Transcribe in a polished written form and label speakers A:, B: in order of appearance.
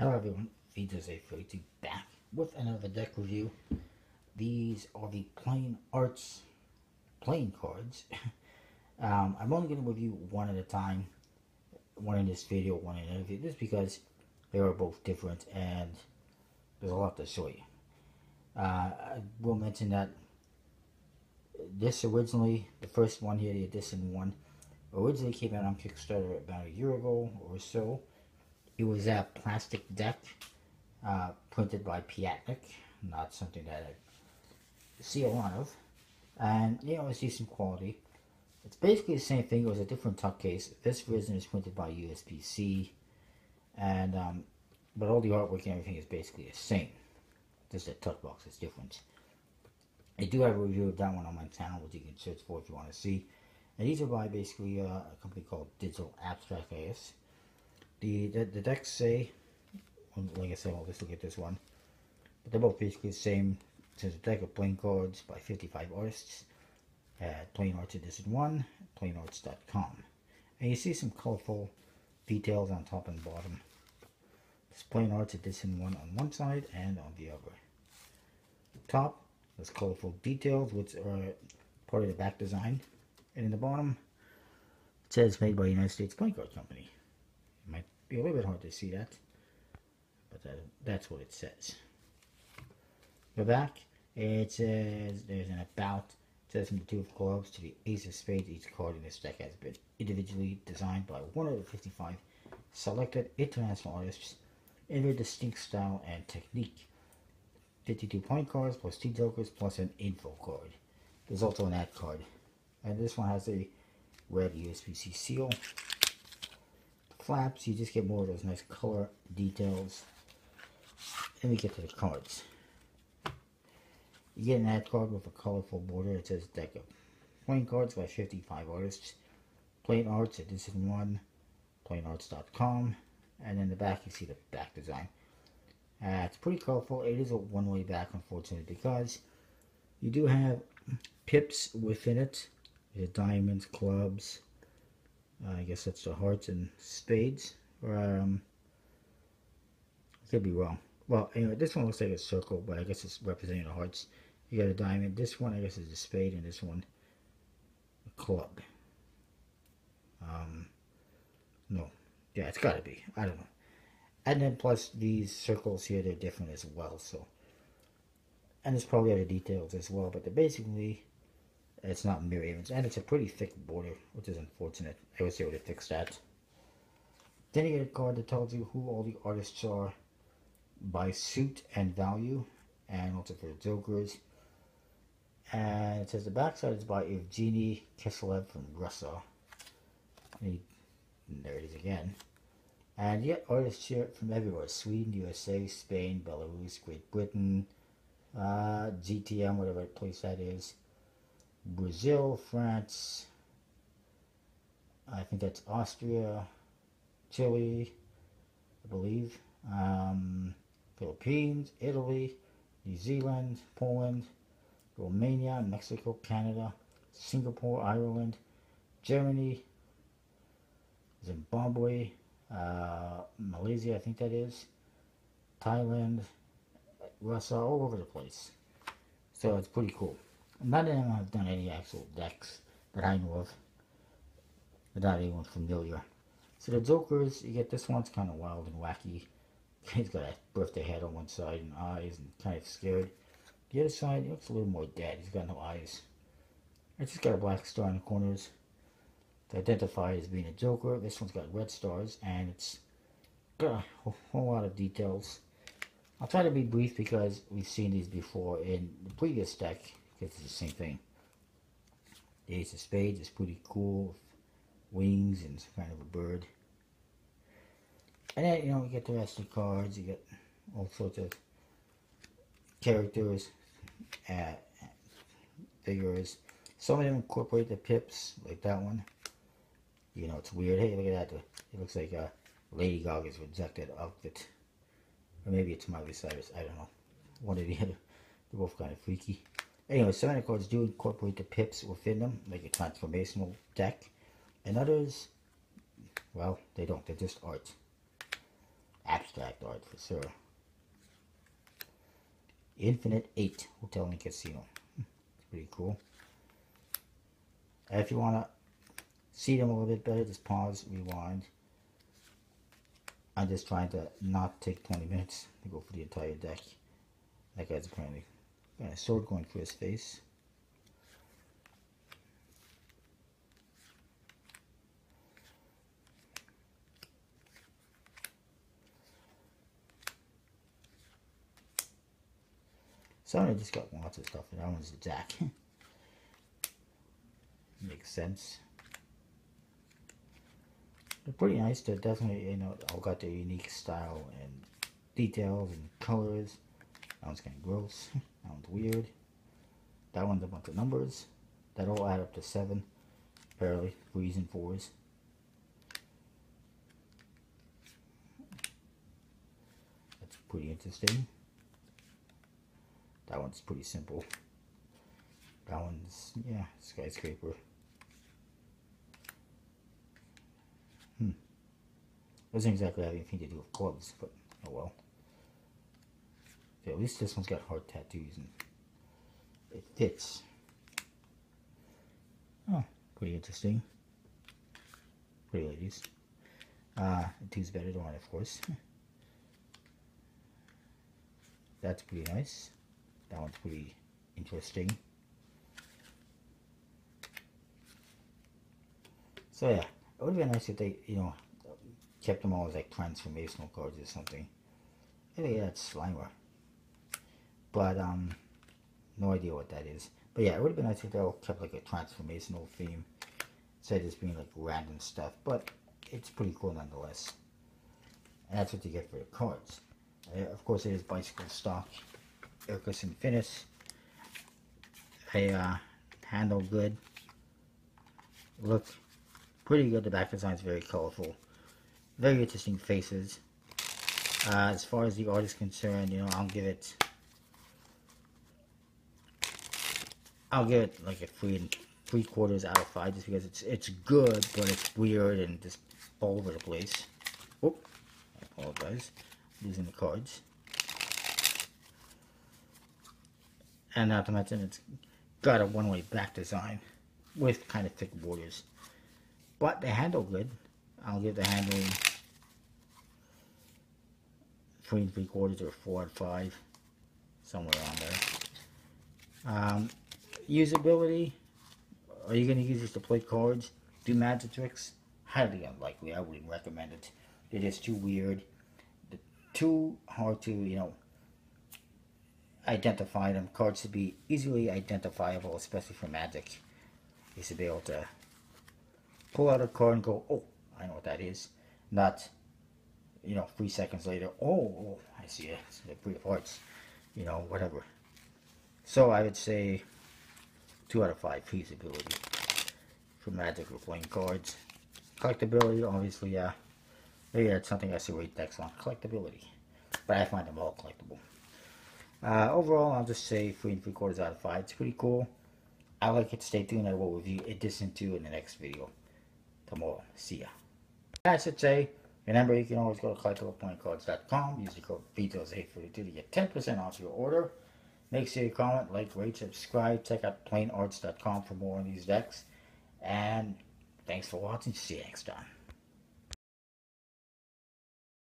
A: Hello everyone, Vitoz842 back with another deck review. These are the Plain Arts playing cards. I'm only going to review one at a time, one in this video, one in another video, just because they are both different and there's a lot to show you. I will mention that this originally, the first one here, the Edition 1, originally came out on Kickstarter about a year ago or so. It was a plastic deck printed by Piatnik, not something that I see a lot of, and it's decent quality. It's basically the same thing. It was a different tuck case. This version is printed by USPC, and but all the artwork and everything is basically the same. Just the tuck box is different. I do have a review of that one on my channel, which you can search for if you want to see. And these are by basically a company called Digital Abstract, I guess. The decks say, like I said, I'll just look at this one, but they're both basically the same. It says a deck of playing cards by 55 artists at Plain Arts Edition 1, plainarts.com. And you see some colorful details on top and bottom. It's Plain Arts Edition 1 on one side and on the other. Top, there's colorful details, which are part of the back design. And in the bottom, it says made by United States Playing Card Company. It might be a little bit hard to see that, but that's what it says. The back, it says there's an about. It says from the Two of Clubs to the Ace of Spades, each card in this deck has been individually designed by one of the 55 selected international artists in their distinct style and technique. 52 point cards plus 2 jokers plus an info card. There's also an ad card, and this one has a red USPC seal. Flaps, you just get more of those nice color details. Then we get to the cards. You get an ad card with a colorful border. It says deck of playing cards by 55 artists. Plain Arts Edition 1, plainarts.com. And in the back you see the back design. It's pretty colorful. It is a one-way back, unfortunately, because you do have pips within it. There's diamonds, clubs. I guess that's the hearts and spades. Or, I could be wrong. Well, anyway, this one looks like a circle, but I guess it's representing the hearts. You got a diamond. This one, I guess, is a spade, and this one, a club. No. Yeah, it's got to be. I don't know. And then plus these circles here, they're different as well, so. And there's probably other details as well, but they're basically, it's not mirror image, and it's a pretty thick border, which is unfortunate. I wish they would have fixed that. Then you get a card that tells you who all the artists are by suit and value, and also for the jokers. And it says the backside is by Evgeny Kiselev from Russia. And there it is again. And yet artists here from everywhere: Sweden, USA, Spain, Belarus, Great Britain, GTM, whatever place that is, Brazil, France, I think that's Austria, Chile, I believe, Philippines, Italy, New Zealand, Poland, Romania, Mexico, Canada, Singapore, Ireland, Germany, Zimbabwe, Malaysia, I think that is, Thailand, Russia, all over the place. So it's pretty cool. None of them have done any actual decks that I know of, without anyone familiar. So the jokers, you get this one's kind of wild and wacky. He's got a birthday head on one side and eyes and kind of scared. The other side, he looks a little more dead. He's got no eyes. It's just got a black star in the corners to identify as being a joker. This one's got red stars, and it's got a whole lot of details. I'll try to be brief because we've seen these before in the previous deck, because it's the same thing. The Ace of Spades is pretty cool, with wings and some kind of a bird. And then, you get the rest of the cards. You get all sorts of characters, figures. Some of them incorporate the pips, like that one. It's weird. Hey, look at that. It looks like Lady Gaga's rejected outfit. Or maybe it's Miley Cyrus. I don't know. One or the other. They're both kind of freaky. Anyway, some of the cards do incorporate the pips within them, like a transformational deck. And others, well, they don't. They're just art. abstract art for sure. Infinite 8 Hotel and Casino. It's pretty cool. If you want to see them a little bit better, just pause, rewind. I'm just trying to not take 20 minutes to go for the entire deck. That guy's apparently got a sword going for his face. Sorry, I just got lots of stuff. That one's the Jack. Makes sense. They're pretty nice. They're definitely, you know, all got their unique style and details and colors. That one's kind of gross. That one's weird. That one's a bunch of numbers. That all add up to 7. Apparently, 3s and 4s. That's pretty interesting. That one's pretty simple. That one's, yeah, skyscraper. Doesn't exactly have anything to do with clubs, but oh well. Yeah, at least this one's got heart tattoos and it fits. Oh, pretty interesting. Pretty ladies. 2's better than 1, of course. That's pretty nice. That one's pretty interesting. So yeah, it would be nice if they, you know, kept them all as like transformational cards or something. Maybe that's Slimer. But no idea what that is. But yeah, it would have been nice if they all kept like a transformational theme instead of just being like random stuff. But it's pretty cool nonetheless. And that's what you get for the cards. Of course, it is bicycle stock. Icarus Infinis. A handle good. Look pretty good. The back design is very colorful. Very interesting faces. As far as the art is concerned, you know, I'll give it like a 3.75 out of 5, just because it's good, but it's weird and just all over the place. Oop, I apologize. Losing the cards. And not to mention, it's got a one-way back design with kind of thick borders. But the handle good. I'll give the handling 3.75 or 4 out of 5, somewhere around there. Usability. Are you going to use this to play cards? Do magic tricks? Highly unlikely. I wouldn't recommend it. They're just too weird. They're too hard to, you know, identify them. Cards should be easily identifiable, especially for magic. You should be able to pull out a card and go, oh, I know what that is. Not, you know, 3 seconds later, oh, I see it. It's the 3 of hearts. You know, whatever. So I would say 2 out of 5 feasibility for magic or playing cards. Collectability, obviously, yeah. Maybe that's something I should rate decks on. Collectability. But I find them all collectible. Overall, I'll just say 3.75 out of 5. It's pretty cool. I like it. Stay tuned. I will review Edition 2 in the next video tomorrow. See ya. I should say, remember, you can always go to collectibleplayingcards.com. Use the code VITOS842 to get 10% off your order. Make sure you comment, like, rate, subscribe. Check out plainarts.com for more on these decks. And thanks for watching. See you next time.